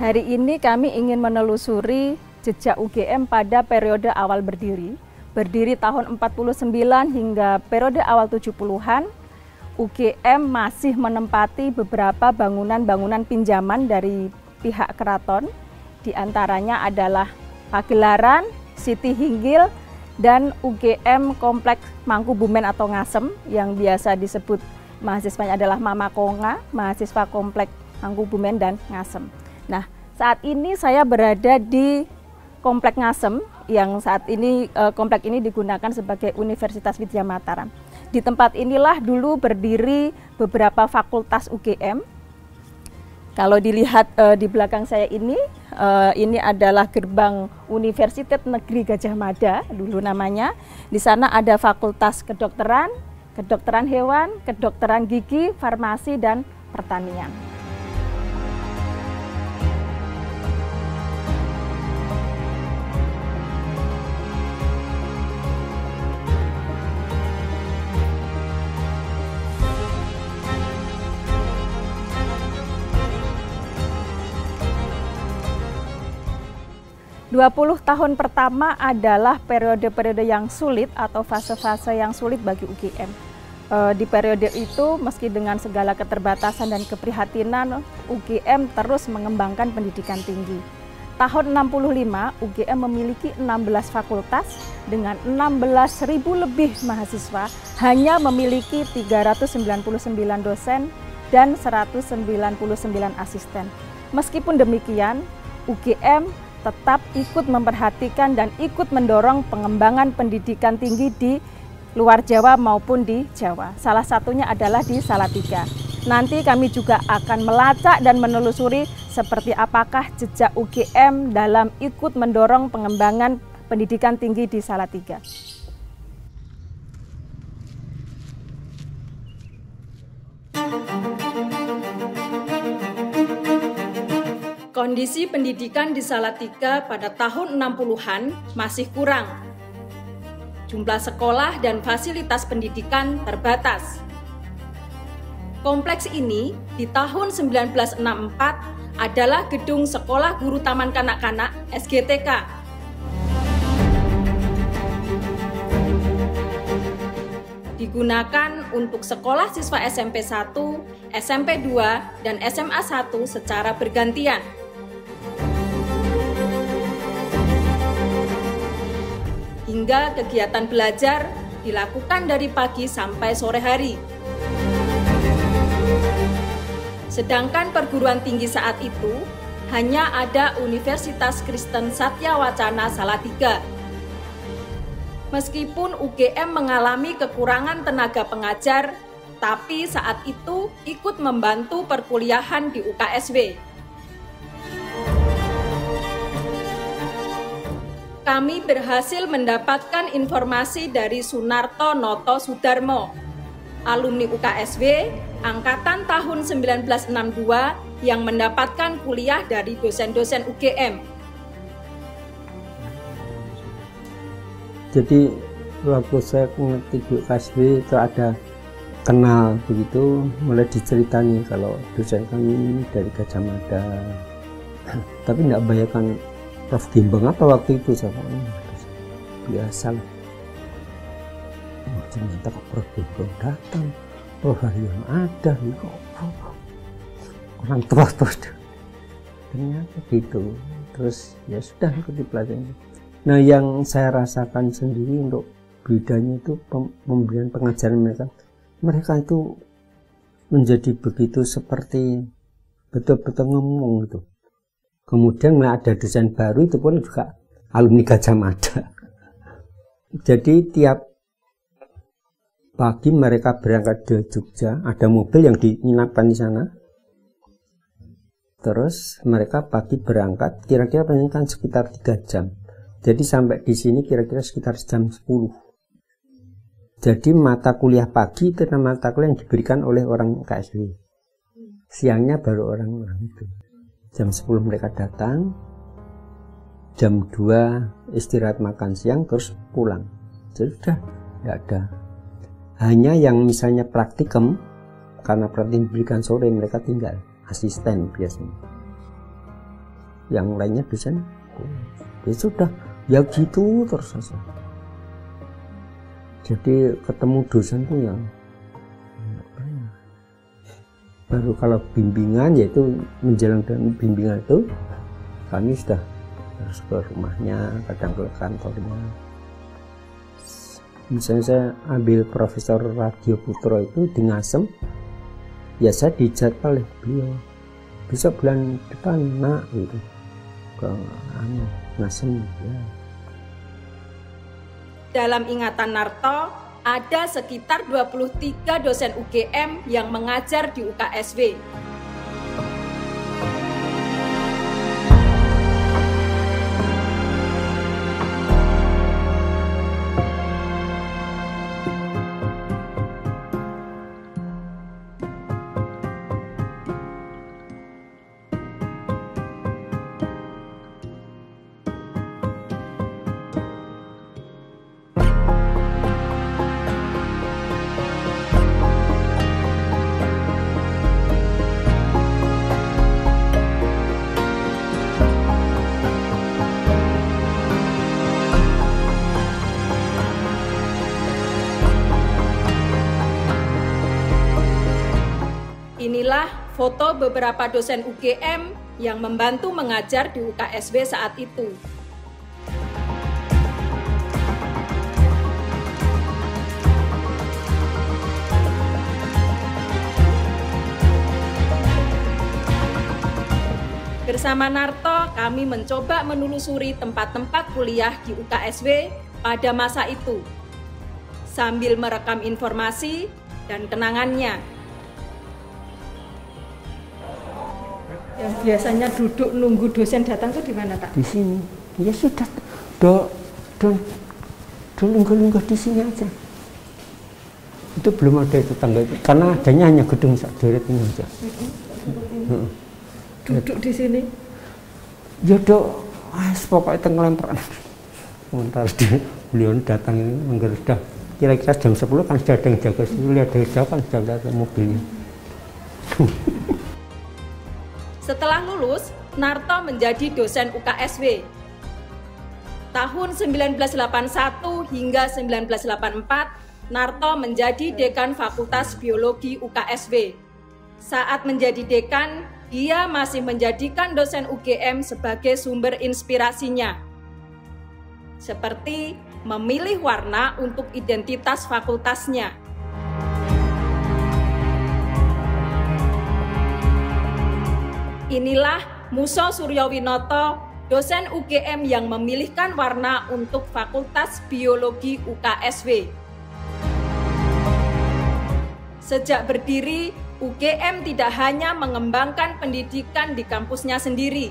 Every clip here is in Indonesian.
Hari ini kami ingin menelusuri jejak UGM pada periode awal berdiri tahun 49 hingga periode awal 70-an. UGM masih menempati beberapa bangunan-bangunan pinjaman dari pihak keraton, di antaranya adalah Pagelaran, Siti Hinggil, dan UGM Kompleks Mangkubumen atau Ngasem yang biasa disebut mahasiswanya adalah Mama Konga, mahasiswa Kompleks Mangkubumen dan Ngasem. Nah, saat ini saya berada di Kompleks Ngasem yang saat ini kompleks ini digunakan sebagai Universitas Widya Mataram. Di tempat inilah dulu berdiri beberapa fakultas UGM. Kalau dilihat di belakang saya ini adalah gerbang Universitas Negeri Gajah Mada dulu namanya. Di sana ada Fakultas Kedokteran, Kedokteran Hewan, Kedokteran Gigi, Farmasi, dan Pertanian. 20 tahun pertama adalah periode-periode yang sulit atau fase-fase yang sulit bagi UGM. Di periode itu, meski dengan segala keterbatasan dan keprihatinan, UGM terus mengembangkan pendidikan tinggi. Tahun 65, UGM memiliki 16 fakultas dengan 16.000 lebih mahasiswa, hanya memiliki 399 dosen dan 199 asisten. Meskipun demikian, UGM tetap ikut memperhatikan dan ikut mendorong pengembangan pendidikan tinggi di luar Jawa maupun di Jawa. Salah satunya adalah di Salatiga. Nanti kami juga akan melacak dan menelusuri seperti apakah jejak UGM dalam ikut mendorong pengembangan pendidikan tinggi di Salatiga. Kondisi pendidikan di Salatiga pada tahun 60-an masih kurang. Jumlah sekolah dan fasilitas pendidikan terbatas. Kompleks ini di tahun 1964 adalah gedung Sekolah Guru Taman Kanak-kanak SGTK. Digunakan untuk sekolah siswa SMP 1, SMP 2, dan SMA 1 secara bergantian. Hingga kegiatan belajar dilakukan dari pagi sampai sore hari. Sedangkan perguruan tinggi saat itu hanya ada Universitas Kristen Satya Wacana Salatiga. Meskipun UGM mengalami kekurangan tenaga pengajar, tapi saat itu ikut membantu perkuliahan di UKSW. Kami berhasil mendapatkan informasi dari Sunarto Noto Sudarmo, alumni UKSW angkatan tahun 1962 yang mendapatkan kuliah dari dosen-dosen UGM. Jadi waktu saya ngerti di UKSW itu ada kenal begitu, mulai diceritani kalau dosen kami dari Gajah Mada. Tapi nggak bayangkan Prof. Gimbang apa waktu itu, saya biasa lah. Oh, ternyata kok Prof. Gimbang datang, Prof. Haryono ada, kok orang terus ternyata gitu. Terus ya sudah ikuti pelajaran. Nah, yang saya rasakan sendiri untuk bedanya itu pemberian pengajaran mereka itu menjadi begitu seperti betul-betul ngomong gitu. Kemudian ada dosen baru itu pun juga alumni Gajah Mada. Jadi tiap pagi mereka berangkat ke Jogja, ada mobil yang diinapkan di sana. Terus mereka pagi berangkat, kira-kira kan sekitar 3 jam. Jadi sampai di sini kira-kira sekitar jam 10. Jadi mata kuliah pagi itu mata kuliah yang diberikan oleh orang KSW. Siangnya baru orang-orang itu. Jam 10 mereka datang, jam 2 istirahat makan siang, terus pulang. Jadi sudah tidak ada. Hanya yang misalnya praktikum, karena praktikum diberikan sore, mereka tinggal asisten biasanya. yang lainnya dosen. Ya sudah, ya gitu terus saja. Jadi ketemu dosen tuh yang baru kalau bimbingan, yaitu menjalankan bimbingan itu kami sudah harus ke rumahnya, kadang ke kantornya. Misalnya saya ambil Profesor Radio Putro itu di Ngasem, ya saya dijadwal oleh beliau, besok bulan depan nak gitu ke Ngasem ya. Dalam ingatan Narto, ada sekitar 23 dosen UGM yang mengajar di UKSW. Inilah foto beberapa dosen UGM yang membantu mengajar di UKSW saat itu. Bersama Narto, kami mencoba menelusuri tempat-tempat kuliah di UKSW pada masa itu, sambil merekam informasi dan kenangannya. Yang biasanya duduk nunggu dosen datang tuh di mana, Pak? Di sini. Ya sudah, nunggu di sini aja. Itu belum ada itu tangga itu, karena adanya hanya gedung sak deret ini aja. Duduk di sini. Ya dok, pokoknya tenggelamperan. Sementara beliau datang ini menggerdah. Kira-kira jam 10 kan sudah ada yang jaga. Lihat dari jauh kan sudah ada mobilnya. Setelah lulus, Narto menjadi dosen UKSW. Tahun 1981 hingga 1984, Narto menjadi dekan Fakultas Biologi UKSW. Saat menjadi dekan, dia masih menjadikan dosen UGM sebagai sumber inspirasinya, seperti memilih warna untuk identitas fakultasnya. Inilah Muso Suryowinoto, dosen UGM yang memilihkan warna untuk Fakultas Biologi UKSW. Sejak berdiri, UGM tidak hanya mengembangkan pendidikan di kampusnya sendiri,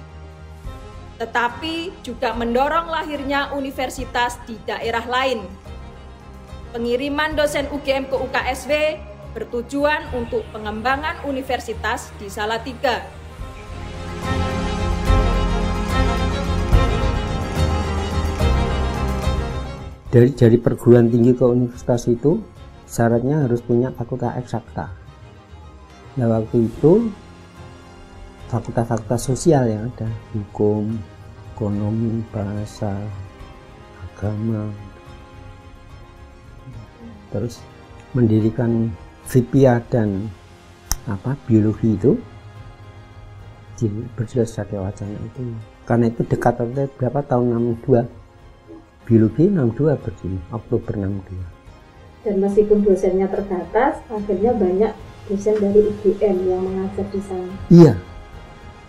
tetapi juga mendorong lahirnya universitas di daerah lain. Pengiriman dosen UGM ke UKSW bertujuan untuk pengembangan universitas di Salatiga. Dari perguruan tinggi ke universitas itu syaratnya harus punya fakultas eksakta. Nah waktu itu fakultas-fakultas sosial yang ada, hukum, ekonomi, bahasa, agama, terus mendirikan FIPIA dan biologi itu berdasarkan wacana itu. Karena itu dekat berapa tahun 62. Biologi 62 berdiri, Oktober 62. Dan meskipun dosennya terbatas, akhirnya banyak dosen dari UGM yang mengajar di sana. Iya,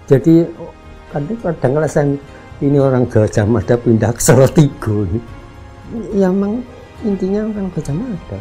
jadi kadang alasan ini orang Gajah Mada pindah ke Salatiga. Ya memang intinya orang Gajah Mada.